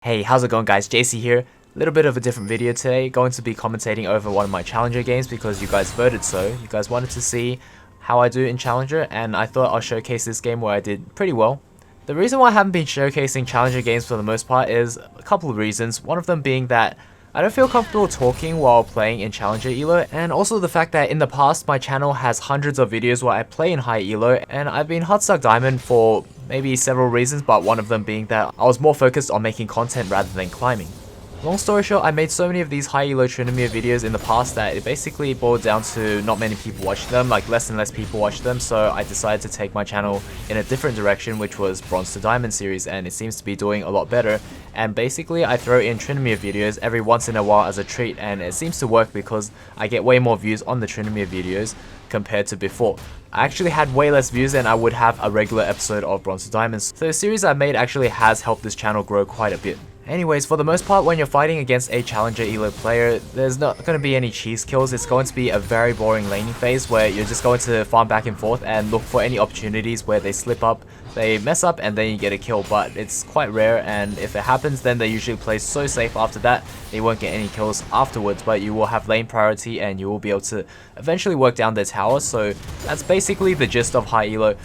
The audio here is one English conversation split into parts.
Hey, how's it going guys? JC here. Little bit of a different video today. Going to be commentating over one of my Challenger games because you guys voted so. You guys wanted to see how I do in Challenger and I thought I'll showcase this game where I did pretty well. The reason why I haven't been showcasing Challenger games for the most part is a couple of reasons. One of them being that I don't feel comfortable talking while playing in Challenger Elo, and also the fact that in the past my channel has hundreds of videos where I play in high Elo and I've been hard stuck diamond for maybe several reasons, but one of them being that I was more focused on making content rather than climbing. Long story short, I made so many of these high elo Tryndamere videos in the past that it basically boiled down to not many people watching them, like less and less people watch them, so I decided to take my channel in a different direction, which was Bronze to Diamond series, and it seems to be doing a lot better. And basically I throw in Tryndamere videos every once in a while as a treat, and it seems to work because I get way more views on the Tryndamere videos compared to before. I actually had way less views than I would have a regular episode of Bronze to Diamonds, so the series I made actually has helped this channel grow quite a bit. Anyways, for the most part, when you're fighting against a Challenger Elo player, there's not going to be any cheese kills. It's going to be a very boring laning phase where you're just going to farm back and forth and look for any opportunities where they slip up, they mess up, and then you get a kill. But it's quite rare, and if it happens, then they usually play so safe after that, they won't get any kills afterwards, but you will have lane priority and you will be able to eventually work down their tower. So that's basically the gist of high Elo.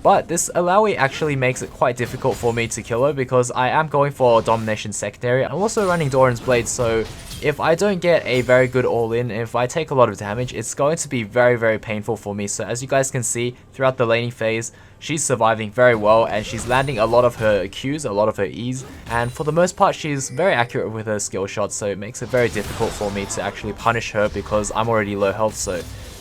But this Illaoi actually makes it quite difficult for me to kill her because I am going for Domination secondary. I'm also running Doran's Blade, so if I don't get a very good all-in, if I take a lot of damage, it's going to be very painful for me. So as you guys can see, throughout the laning phase, she's surviving very well and she's landing a lot of her Qs, a lot of her Es, and for the most part she's very accurate with her skill shots, so it makes it very difficult for me to actually punish her because I'm already low health, so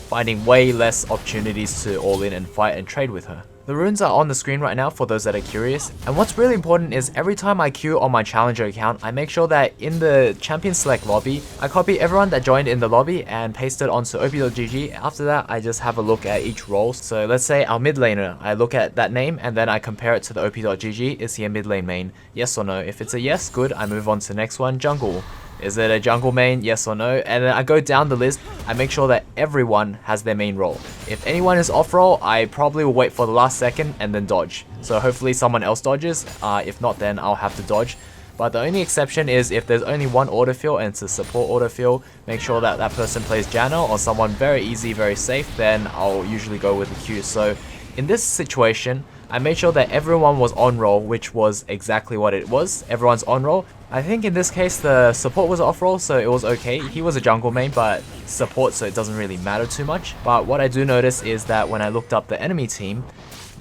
finding way less opportunities to all-in and fight and trade with her. The runes are on the screen right now for those that are curious, and what's really important is every time I queue on my Challenger account, I make sure that in the Champion Select lobby, I copy everyone that joined in the lobby and paste it onto op.gg. After that, I just have a look at each role. So let's say our mid laner, I look at that name and then I compare it to the op.gg. Is he a mid lane main? Yes or no? If it's a yes, good, I move on to the next one, jungle. Is it a jungle main? Yes or no? And then I go down the list, I make sure that everyone has their main role. If anyone is off role, I probably will wait for the last second and then dodge. So hopefully someone else dodges, if not then I'll have to dodge. But the only exception is if there's only one autofill and it's a support autofill, make sure that that person plays Janna or someone very easy, very safe, then I'll usually go with the Q. So in this situation, I made sure that everyone was on roll, which was exactly what it was. Everyone's on roll. I think in this case the support was off roll, so it was okay. He was a jungle main, but support, so it doesn't really matter too much. But what I do notice is that when I looked up the enemy team,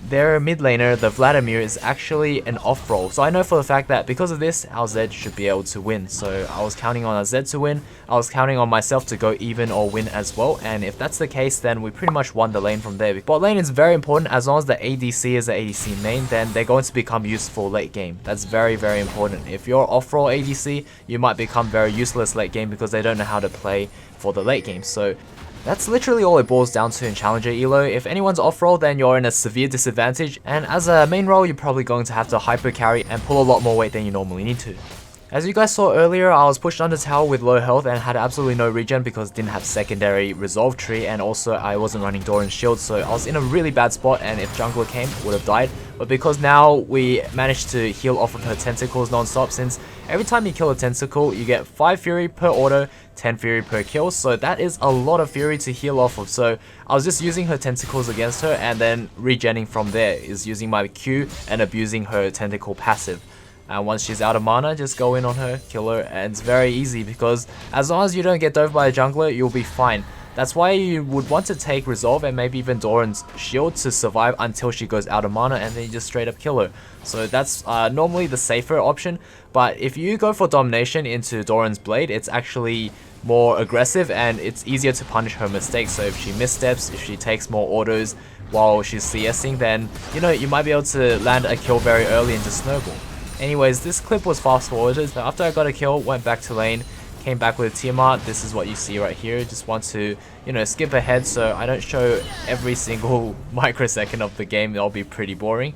their mid laner, the Vladimir, is actually an off roll. So I know for the fact that because of this, our Zed should be able to win. So I was counting on our Zed to win. I was counting on myself to go even or win as well. And if that's the case, then we pretty much won the lane from there. Bot lane is very important. As long as the ADC is the ADC main, then they're going to become useful late game. That's very important. If you're off roll ADC, you might become very useless late game because they don't know how to play for the late game. So that's literally all it boils down to in Challenger Elo. If anyone's off-roll, then you're in a severe disadvantage, and as a main role, you're probably going to have to hyper-carry and pull a lot more weight than you normally need to. As you guys saw earlier, I was pushed under tower with low health and had absolutely no regen because I didn't have secondary resolve tree, and also I wasn't running Doran's shield, so I was in a really bad spot, and if jungler came, would have died. But because now we managed to heal off of her tentacles non-stop, since every time you kill a tentacle, you get 5 fury per auto, 10 fury per kill, so that is a lot of fury to heal off of. So I was just using her tentacles against her and then regenning from there, is using my Q and abusing her tentacle passive. And once she's out of mana, just go in on her, kill her, and it's very easy because as long as you don't get dove by a jungler, you'll be fine. That's why you would want to take Resolve and maybe even Doran's shield to survive until she goes out of mana, and then you just straight up kill her. So that's normally the safer option, but if you go for Domination into Doran's Blade, it's actually more aggressive and it's easier to punish her mistakes. So if she missteps, if she takes more autos while she's CSing, then you know you might be able to land a kill very early and just snowball. Anyways, this clip was fast forwarded, so after I got a kill, went back to lane, came back with a Tiamat. This is what you see right here. Just want to, you know, skip ahead so I don't show every single microsecond of the game. That'll be pretty boring.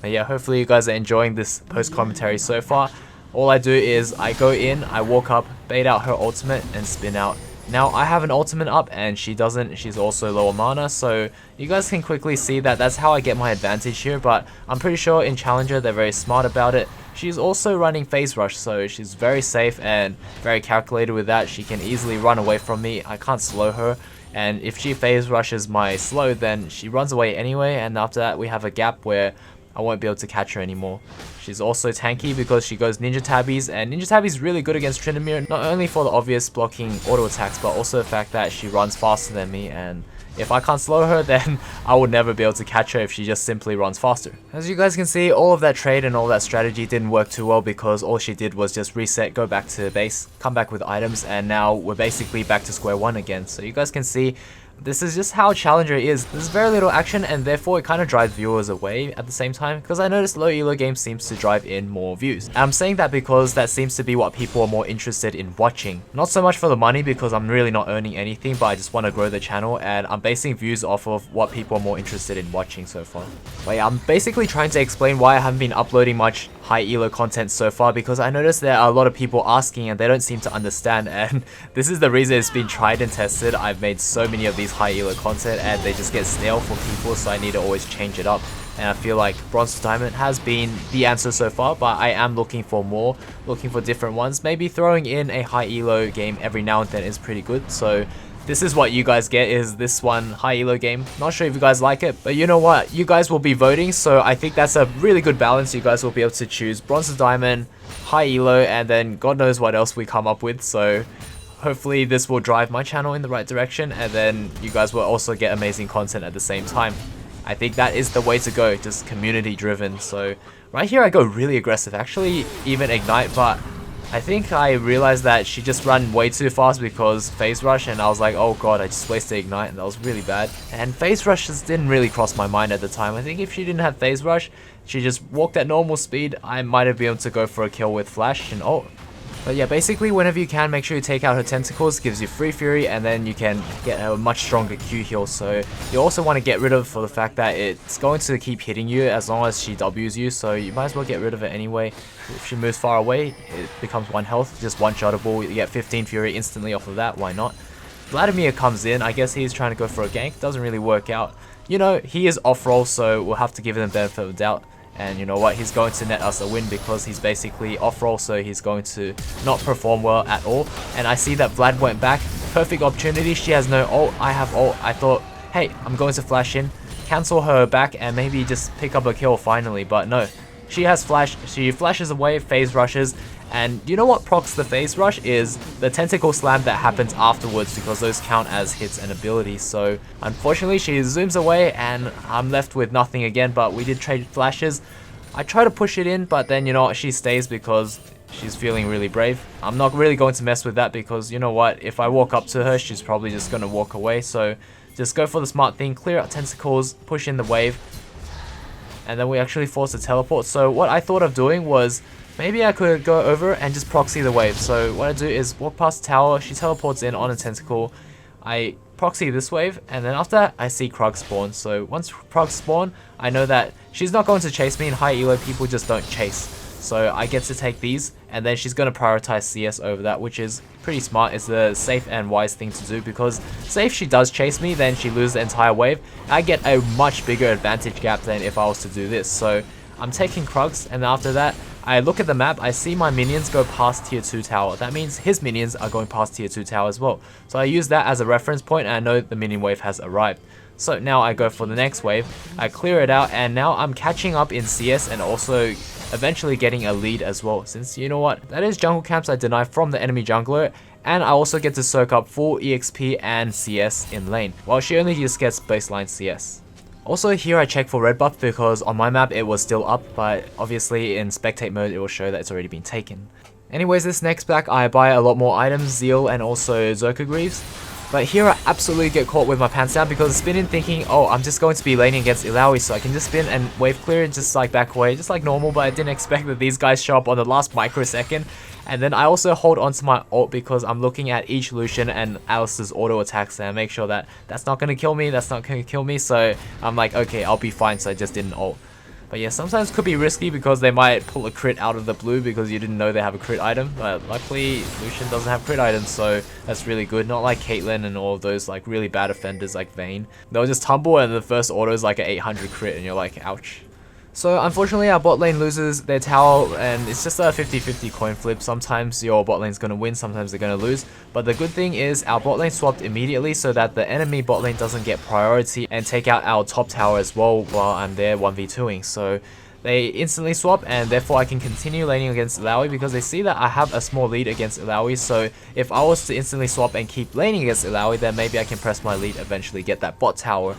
But yeah, hopefully you guys are enjoying this post commentary so far. All I do is I go in, I walk up, bait out her ultimate and spin out, Now I have an ultimate up and she doesn't, she's also lower mana, so you guys can quickly see that that's how I get my advantage here, but I'm pretty sure in Challenger they're very smart about it. She's also running phase rush, so she's very safe and very calculated with that. She can easily run away from me, I can't slow her, and if she phase rushes my slow then she runs away anyway, and after that we have a gap where I won't be able to catch her anymore. She's also tanky because she goes Ninja Tabbies, and Ninja Tabbies is really good against Tryndamere, not only for the obvious blocking auto attacks, but also the fact that she runs faster than me, and if I can't slow her, then I will never be able to catch her if she just simply runs faster. As you guys can see, all of that trade and all that strategy didn't work too well because all she did was just reset, go back to base, come back with items, and now we're basically back to square one again. So you guys can see this is just how Challenger is. There's very little action and therefore it kind of drives viewers away at the same time, because I noticed low elo games seems to drive in more views. And I'm saying that because that seems to be what people are more interested in watching. Not so much for the money because I'm really not earning anything, but I just want to grow the channel and I'm basing views off of what people are more interested in watching so far. But yeah, I'm basically trying to explain why I haven't been uploading much high elo content so far, because I noticed there are a lot of people asking and they don't seem to understand, and this is the reason it's been tried and tested. I've made so many of these high elo content and they just get stale for people, so I need to always change it up, and I feel like Bronze to Diamond has been the answer so far, but I am looking for more, looking for different ones. Maybe throwing in a high elo game every now and then is pretty good, so this is what you guys get, is this one high elo game. Not sure if you guys like it, but you know what? You guys will be voting, so I think that's a really good balance. You guys will be able to choose Bronze to Diamond, high elo, and then God knows what else we come up with. So hopefully this will drive my channel in the right direction, and then you guys will also get amazing content at the same time. I think that is the way to go, just community driven. So right here I go really aggressive, actually even ignite, but I think I realized that she just ran way too fast because phase rush, and I was like, oh god, I just wasted ignite, and that was really bad. And phase rush just didn't really cross my mind at the time. I think if she didn't have phase rush, she just walked at normal speed, I might have been able to go for a kill with flash and ult. But yeah, basically whenever you can, make sure you take out her tentacles, gives you free fury, and then you can get a much stronger Q heal. So you also want to get rid of for the fact that it's going to keep hitting you as long as she Ws you, so you might as well get rid of it anyway. If she moves far away, it becomes 1 health, just one-shottable, you get 15 fury instantly off of that, why not? Vladimir comes in, I guess he's trying to go for a gank, doesn't really work out. You know, he is off-roll, so we'll have to give him the benefit of the doubt. And you know what, he's going to net us a win because he's basically off-roll, so he's going to not perform well at all. And I see that Vlad went back, perfect opportunity, she has no ult, I have ult. I thought, hey, I'm going to flash in, cancel her back, and maybe just pick up a kill finally, but no. She has flash, she flashes away, phase rushes, and you know what procs the phase rush is the tentacle slam that happens afterwards, because those count as hits and abilities. So unfortunately she zooms away and I'm left with nothing again, but we did trade flashes. I try to push it in, but then you know what, she stays because she's feeling really brave. I'm not really going to mess with that because you know what, if I walk up to her, she's probably just going to walk away. So just go for the smart thing, clear out tentacles, push in the wave, and then we actually force a teleport. So what I thought of doing was maybe I could go over and just proxy the wave. So what I do is walk past the tower, she teleports in on a tentacle, I proxy this wave, and then after that I see Krug spawn. So once Krug spawn, I know that she's not going to chase me. In high elo people just don't chase, so I get to take these, and then she's going to prioritize CS over that, which is pretty smart. It's the safe and wise thing to do, because say if she does chase me, then she loses the entire wave. I get a much bigger advantage gap than if I was to do this. So I'm taking Krugs, and after that I look at the map, I see my minions go past tier 2 tower. That means his minions are going past tier 2 tower as well. So I use that as a reference point, and I know the minion wave has arrived. So now I go for the next wave, I clear it out, and now I'm catching up in CS and also eventually getting a lead as well, since you know what, that is jungle camps I deny from the enemy jungler, and I also get to soak up full EXP and CS in lane, while she only just gets baseline CS. Also here I check for red buff because on my map it was still up, but obviously in spectate mode it will show that it's already been taken. Anyways, this next pack I buy a lot more items, Zeal and also Zerka Greaves. But here I absolutely get caught with my pants down because spinning thinking, oh, I'm just going to be laning against Illaoi, so I can just spin and wave clear and just like back away, just like normal, but I didn't expect that these guys show up on the last microsecond. And then I also hold onto my ult because I'm looking at each Lucian and Alice's auto attacks and I make sure that that's not going to kill me, that's not going to kill me, so I'm like, okay, I'll be fine, so I just didn't ult. But yeah, sometimes could be risky because they might pull a crit out of the blue because you didn't know they have a crit item. But luckily, Lucian doesn't have crit items, so that's really good. Not like Caitlyn and all of those like really bad offenders like Vayne. They'll just tumble and the first auto is like an 800 crit and you're like, ouch. So unfortunately our bot lane loses their tower and it's just a 50-50 coin flip. Sometimes your bot lane's going to win, sometimes they're going to lose. But the good thing is our bot lane swapped immediately so that the enemy bot lane doesn't get priority and take out our top tower as well while I'm there 1v2ing. So they instantly swap and therefore I can continue laning against Illaoi because they see that I have a small lead against Illaoi. So if I was to instantly swap and keep laning against Illaoi, then maybe I can press my lead, eventually get that bot tower.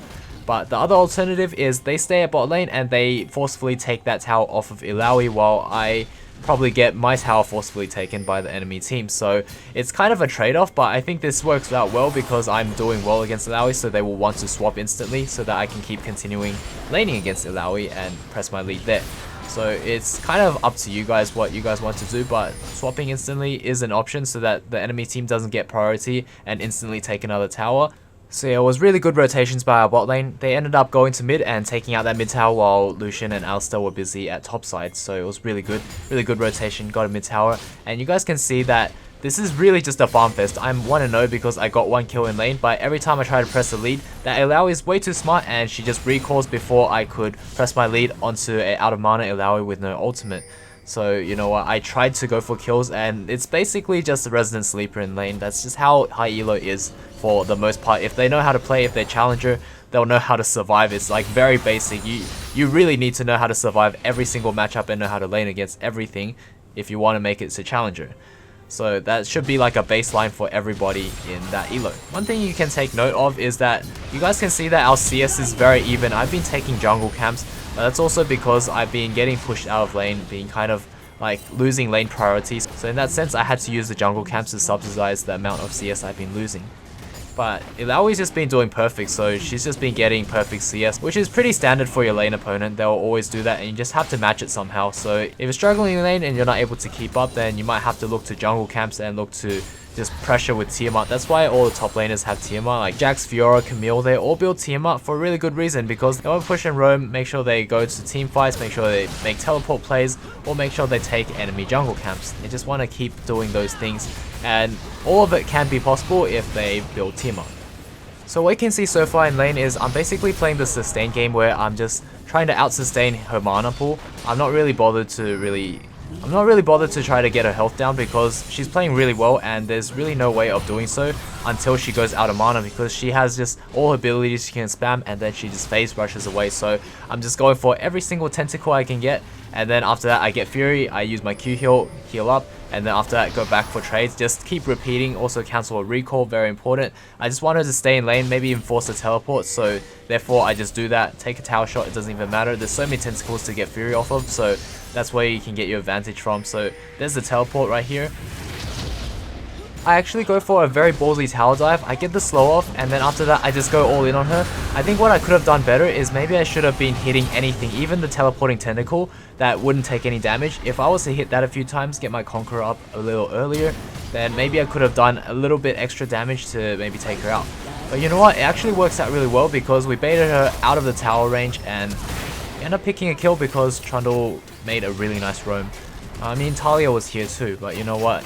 But the other alternative is they stay at bot lane and they forcefully take that tower off of Illaoi while I probably get my tower forcefully taken by the enemy team. So it's kind of a trade-off, but I think this works out well because I'm doing well against Illaoi, so they will want to swap instantly so that I can keep continuing laning against Illaoi and press my lead there. So it's kind of up to you guys what you guys want to do, but swapping instantly is an option so that the enemy team doesn't get priority and instantly take another tower. So yeah, it was really good rotations by our bot lane. They ended up going to mid and taking out that mid tower while Lucian and Alistar were busy at top side. So it was really good rotation, got a mid tower. And you guys can see that this is really just a farm fest. I'm 1-0 because I got 1 kill in lane, but every time I try to press the lead, that Illaoi is way too smart and she just recalls before I could press my lead onto a out of mana Illaoi with no ultimate. So, you know what, I tried to go for kills and it's basically just a resident sleeper in lane. That's just how high elo is for the most part. If they know how to play, if they're challenger, they'll know how to survive. It's like very basic. You really need to know how to survive every single matchup and know how to lane against everything if you want to make it to challenger. So that should be like a baseline for everybody in that elo. One thing you can take note of is that you guys can see that our CS is very even. I've been taking jungle camps, but that's also because I've been getting pushed out of lane, being kind of like losing lane priorities. So in that sense, I had to use the jungle camps to subsidize the amount of CS I've been losing. But Illaoi's just been doing perfect, so she's just been getting perfect CS, which is pretty standard for your lane opponent. They'll always do that and you just have to match it somehow. So if you're struggling in lane and you're not able to keep up, then you might have to look to jungle camps and look to just pressure with Tiamat. That's why all the top laners have Tiamat, like Jax, Fiora, Camille. They all build Tiamat for a really good reason because they want to push and roam, make sure they go to team fights, make sure they make teleport plays, or make sure they take enemy jungle camps. They just want to keep doing those things, and all of it can be possible if they build Tiamat. So what you can see so far in lane is I'm basically playing the sustain game where I'm just trying to out-sustain her mana pool. I'm not really bothered to try to get her health down because she's playing really well and there's really no way of doing so until she goes out of mana, because she has just all her abilities she can spam and then she just phase rushes away. So I'm just going for every single tentacle I can get, and then after that I get Fury, I use my Q heal up, and then after that go back for trades. Just keep repeating. Also cancel a recall, very important. I just want her to stay in lane, maybe even force a teleport, so therefore I just do that. Take a tower shot, it doesn't even matter. There's so many tentacles to get Fury off of, so that's where you can get your advantage from. So there's the teleport right here. I actually go for a very ballsy tower dive. I get the slow off, and then after that I just go all in on her. I think what I could have done better is maybe I should have been hitting anything, even the teleporting tentacle that wouldn't take any damage. If I was to hit that a few times, get my Conqueror up a little earlier, then maybe I could have done a little bit extra damage to maybe take her out. But you know what, it actually works out really well because we baited her out of the tower range and end up picking a kill because Trundle made a really nice roam. I mean, Talia was here too, but you know what?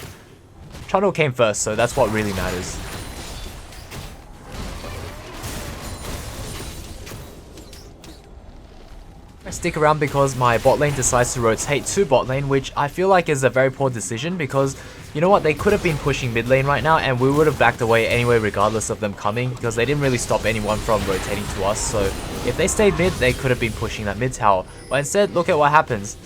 Trundle came first, so that's what really matters. I stick around because my bot lane decides to rotate to bot lane, which I feel like is a very poor decision because, you know what, they could have been pushing mid lane right now and we would have backed away anyway regardless of them coming, because they didn't really stop anyone from rotating to us. So if they stayed mid, they could have been pushing that mid tower. But instead, look at what happens.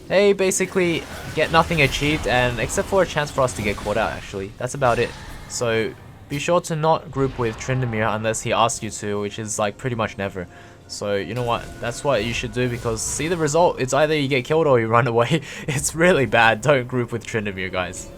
They basically get nothing achieved, and except for a chance for us to get caught out actually. That's about it. So be sure to not group with Tryndamere unless he asks you to, which is like pretty much never. So you know what, that's what you should do, because see the result, it's either you get killed or you run away. It's really bad. Don't group with Tryndamere, guys.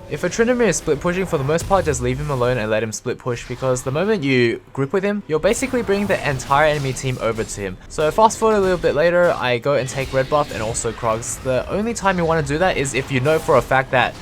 If a Tryndamere is split pushing, for the most part just leave him alone and let him split push, because the moment you group with him, you're basically bringing the entire enemy team over to him. So fast forward a little bit later, I go and take red buff and also Krugs. The only time you want to do that is if you know for a fact that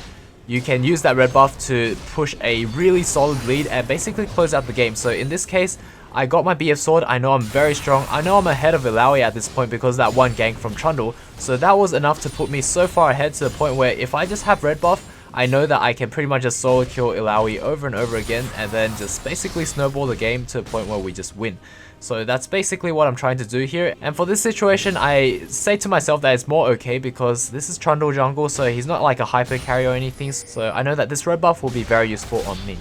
you can use that red buff to push a really solid lead and basically close out the game. So in this case, I got my BF sword. I know I'm very strong. I know I'm ahead of Illaoi at this point because of that one gank from Trundle. So that was enough to put me so far ahead to the point where if I just have red buff, I know that I can pretty much just solo kill Illaoi over and over again and then just basically snowball the game to a point where we just win. So that's basically what I'm trying to do here. And for this situation, I say to myself that it's more okay because this is Trundle jungle, so he's not like a hyper carry or anything. So I know that this red buff will be very useful on me.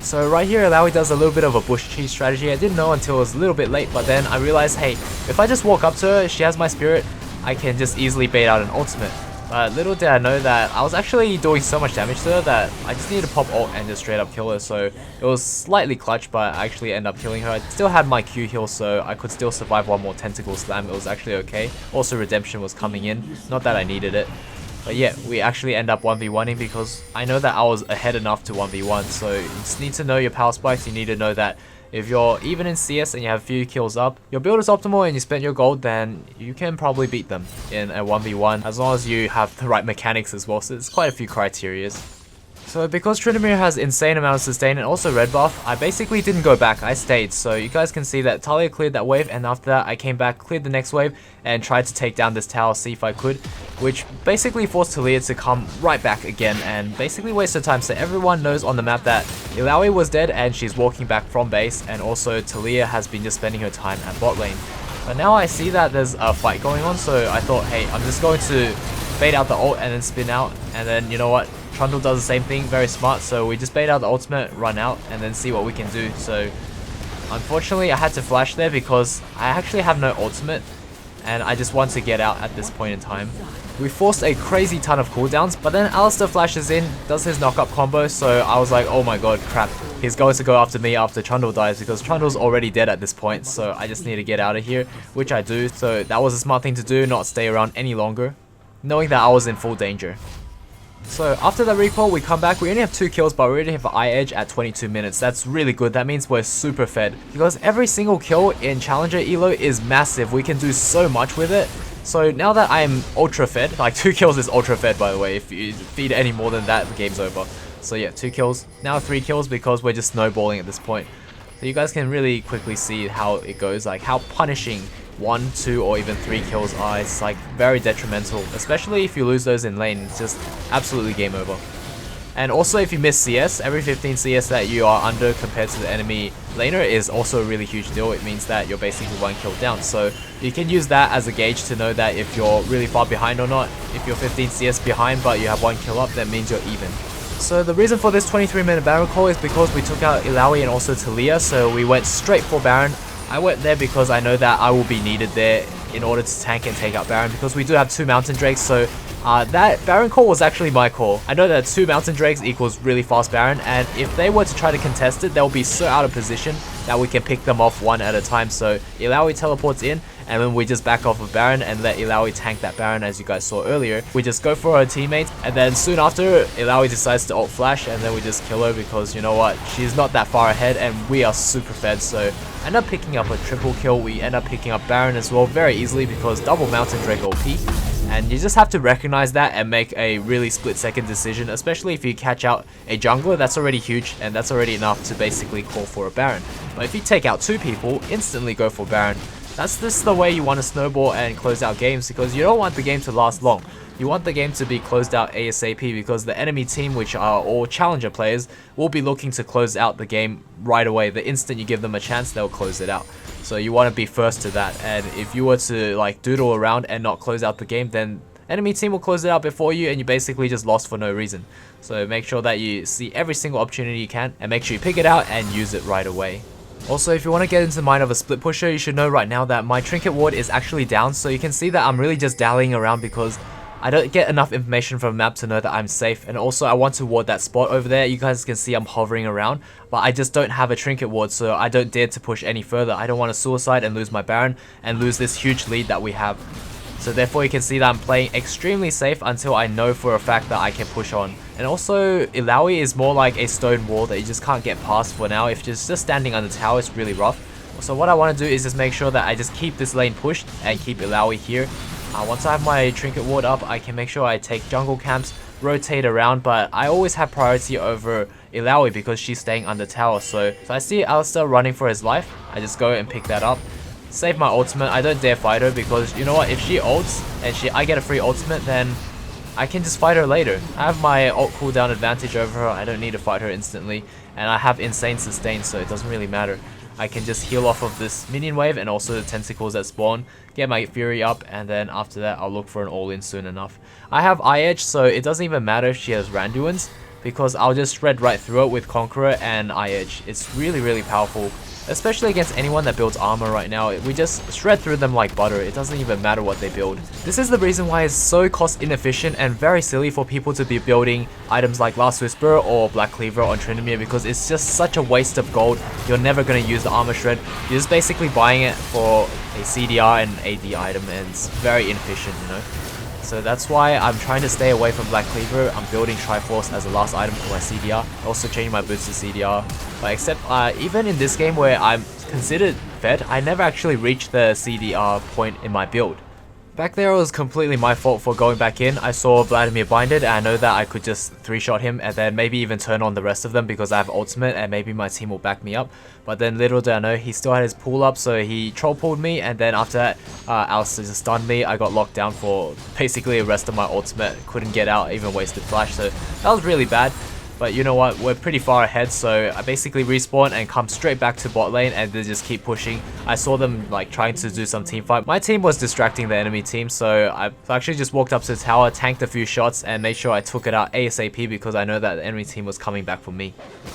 So right here, Illaoi does a little bit of a bush cheese strategy. I didn't know until it was a little bit late, but then I realized, hey, if I just walk up to her, she has my spirit, I can just easily bait out an ultimate. But little did I know that I was actually doing so much damage to her that I just needed to pop ult and just straight up kill her. So it was slightly clutch, but I actually ended up killing her. I still had my Q heal, so I could still survive one more tentacle slam. It was actually okay. Also, redemption was coming in. Not that I needed it. But yeah, we actually end up 1v1ing because I know that I was ahead enough to 1v1. So you just need to know your power spikes. You need to know that if you're even in CS and you have a few kills up, your build is optimal and you spent your gold, then you can probably beat them in a 1v1 as long as you have the right mechanics as well. So there's quite a few criterias. So because Tryndamere has insane amount of sustain and also red buff, I basically didn't go back, I stayed. So you guys can see that Talia cleared that wave, and after that I came back, cleared the next wave and tried to take down this tower, see if I could, which basically forced Talia to come right back again and basically wasted time. So everyone knows on the map that Illaoi was dead and she's walking back from base, and also Talia has been just spending her time at bot lane. But now I see that there's a fight going on, so I thought, hey, I'm just going to bait out the ult and then spin out, and then you know what? Trundle does the same thing, very smart, so we just bait out the ultimate, run out, and then see what we can do. So unfortunately I had to flash there because I actually have no ultimate and I just want to get out at this point in time. We forced a crazy ton of cooldowns, but then Alistair flashes in, does his knock-up combo, so I was like, oh my god, crap. He's going to go after me after Trundle dies because Trundle's already dead at this point, so I just need to get out of here, which I do. So that was a smart thing to do, not stay around any longer, knowing that I was in full danger. So after that recall, we come back. We only have 2 kills, but we already have an eye edge at 22 minutes. That's really good. That means we're super fed because every single kill in Challenger Elo is massive. We can do so much with it. So now that I'm ultra fed, like 2 kills is ultra fed by the way. If you feed any more than that, the game's over. So yeah, 2 kills. Now 3 kills because we're just snowballing at this point. So you guys can really quickly see how it goes, like how punishing 1, 2, or even 3 kills are. It's like very detrimental, especially if you lose those in lane. It's just absolutely game over. And also if you miss CS, every 15 CS that you are under compared to the enemy laner is also a really huge deal. It means that you're basically 1 kill down. So you can use that as a gauge to know that if you're really far behind or not. If you're 15 CS behind but you have 1 kill up, that means you're even. So the reason for this 23-minute Baron call is because we took out Illaoi and also Talia, so we went straight for Baron. I went there because I know that I will be needed there in order to tank and take out Baron, because we do have 2 Mountain Drakes, so that Baron call was actually my call. I know that 2 Mountain Drakes equals really fast Baron, and if they were to try to contest it, they'll be so out of position that we can pick them off one at a time. So Illaoi teleports in, and then we just back off of Baron and let Illaoi tank that Baron, as you guys saw earlier. We just go for her teammates, and then soon after, Illaoi decides to ult flash, and then we just kill her because, you know what, she's not that far ahead, and we are super fed. So I end up picking up a triple kill. We end up picking up Baron as well very easily because double Mountain Drake OP. And you just have to recognize that and make a really split-second decision, especially if you catch out a jungler. That's already huge, and that's already enough to basically call for a Baron. But if you take out 2 people, instantly go for Baron. That's just the way you want to snowball and close out games, because you don't want the game to last long. You want the game to be closed out ASAP, because the enemy team, which are all challenger players, will be looking to close out the game right away. The instant you give them a chance, they'll close it out. So you want to be first to that, and if you were to like doodle around and not close out the game, then enemy team will close it out before you, and you basically just lost for no reason. So make sure that you see every single opportunity you can, and make sure you pick it out and use it right away. Also, if you want to get into the mind of a split pusher, you should know right now that my trinket ward is actually down, so you can see that I'm really just dallying around because I don't get enough information from the map to know that I'm safe. And also I want to ward that spot over there. You guys can see I'm hovering around, but I just don't have a trinket ward, so I don't dare to push any further. I don't want to suicide and lose my Baron and lose this huge lead that we have. So therefore you can see that I'm playing extremely safe until I know for a fact that I can push on. And also Illaoi is more like a stone wall that you just can't get past for now. If you're just standing on the tower, it's really rough. So what I want to do is just make sure that I just keep this lane pushed and keep Illaoi here. Once I have my trinket ward up, I can make sure I take jungle camps, rotate around, but I always have priority over Illaoi because she's staying under tower. So if I see Alistair running for his life, I just go and pick that up. Save my ultimate. I don't dare fight her because you know what, if she ults and I get a free ultimate, then I can just fight her later. I have my ult cooldown advantage over her. I don't need to fight her instantly, and I have insane sustain, so it doesn't really matter. I can just heal off of this minion wave and also the tentacles that spawn, get my fury up, and then after that I'll look for an all-in soon enough. I have eye edge, so it doesn't even matter if she has Randuins because I'll just shred right through it with Conqueror and eye edge. It's really powerful, especially against anyone that builds armor right now. We just shred through them like butter. It doesn't even matter what they build. This is the reason why it's so cost inefficient and very silly for people to be building items like Last Whisper or Black Cleaver on Tryndamere, because it's just such a waste of gold. You're never going to use the armor shred. You're just basically buying it for a CDR and AD item, and it's very inefficient, you know. So that's why I'm trying to stay away from Black Cleaver. I'm building Triforce as the last item for my CDR. Also changing my boots to CDR. But except even in this game where I'm considered fed, I never actually reached the CDR point in my build. Back there it was completely my fault for going back in. I saw Vladimir binded and I know that I could just 3-shot him and then maybe even turn on the rest of them because I have ultimate and maybe my team will back me up. But then little did I know, he still had his pull up, so he troll pulled me, and then after that Alistair just stunned me. I got locked down for basically the rest of my ultimate, couldn't get out, even wasted flash, so that was really bad. But you know what, we're pretty far ahead, so I basically respawn and come straight back to bot lane and they just keep pushing. I saw them like trying to do some team fight. My team was distracting the enemy team, so I actually just walked up to the tower, tanked a few shots and made sure I took it out ASAP because I know that the enemy team was coming back for me.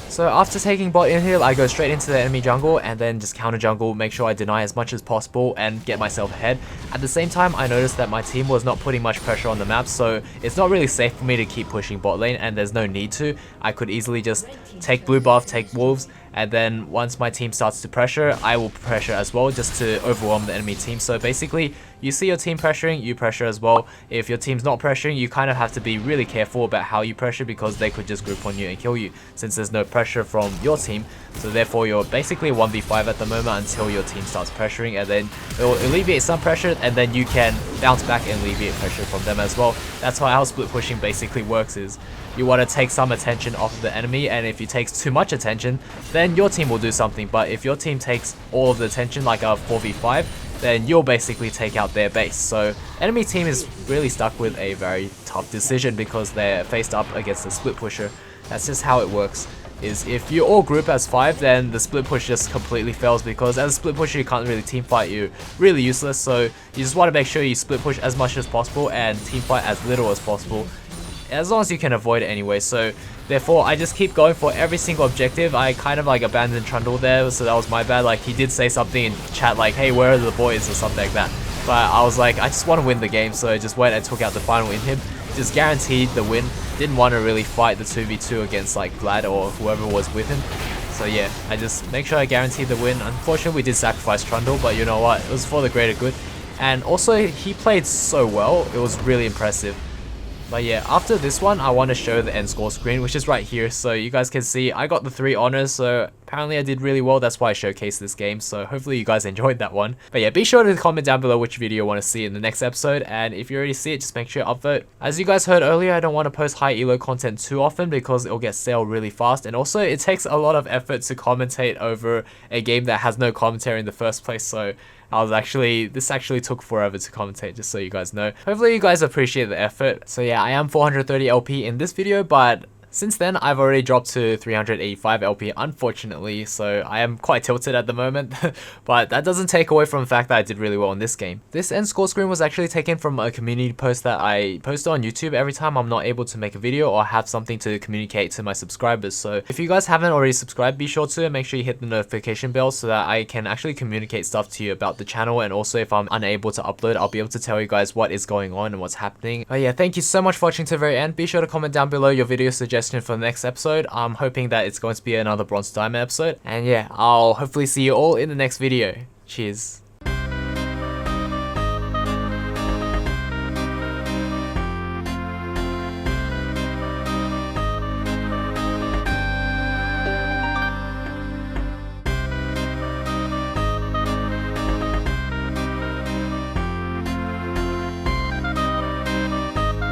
So after taking bot in here, I go straight into the enemy jungle and then just counter jungle, make sure I deny as much as possible and get myself ahead. At the same time, I noticed that my team was not putting much pressure on the map, so it's not really safe for me to keep pushing bot lane, and there's no need to. I could easily just take blue buff, take wolves, and then once my team starts to pressure, I will pressure as well just to overwhelm the enemy team. So basically, you see your team pressuring, you pressure as well. If your team's not pressuring, you kind of have to be really careful about how you pressure because they could just group on you and kill you since there's no pressure from your team. So therefore, you're basically 1v5 at the moment until your team starts pressuring, and then it will alleviate some pressure and then you can bounce back and alleviate pressure from them as well. That's how split pushing basically works, is you want to take some attention off of the enemy, and if you take too much attention, then your team will do something. But if your team takes all of the attention, like a 4v5, then you'll basically take out their base. So enemy team is really stuck with a very tough decision because they're faced up against a split pusher. That's just how it works. Is if you all group as 5, then the split push just completely fails because as a split pusher you can't really team fight, you're really useless. So you just want to make sure you split push as much as possible and team fight as little as possible, as long as you can avoid it anyway. So therefore I just keep going for every single objective. I kind of like abandoned Trundle there, so that was my bad. Like he did say something in chat like, hey, where are the boys or something like that, but I was like, I just want to win the game, so I just went and took out the final inhib, just guaranteed the win. Didn't want to really fight the 2v2 against like Vlad or whoever was with him. So yeah, I just make sure I guaranteed the win. Unfortunately we did sacrifice Trundle, but you know what, it was for the greater good. And also he played so well, it was really impressive. But yeah, after this one, I want to show the end score screen, which is right here. So you guys can see I got the 3 honors, so apparently I did really well. That's why I showcased this game. So hopefully you guys enjoyed that one. But yeah, be sure to comment down below which video you want to see in the next episode. And if you already see it, just make sure you upvote. As you guys heard earlier, I don't want to post high elo content too often because it'll get stale really fast. And also it takes a lot of effort to commentate over a game that has no commentary in the first place. So this actually took forever to commentate, just so you guys know. Hopefully you guys appreciate the effort. So yeah, I am 430 LP in this video, but since then, I've already dropped to 385 LP, unfortunately, so I am quite tilted at the moment, but that doesn't take away from the fact that I did really well in this game. This end score screen was actually taken from a community post that I post on YouTube every time I'm not able to make a video or have something to communicate to my subscribers. So if you guys haven't already subscribed, be sure to make sure you hit the notification bell so that I can actually communicate stuff to you about the channel, and also if I'm unable to upload, I'll be able to tell you guys what is going on and what's happening. But yeah, thank you so much for watching to the very end. Be sure to comment down below your video suggestions for the next episode. I'm hoping that it's going to be another Bronze Diamond episode. And yeah, I'll hopefully see you all in the next video. Cheers.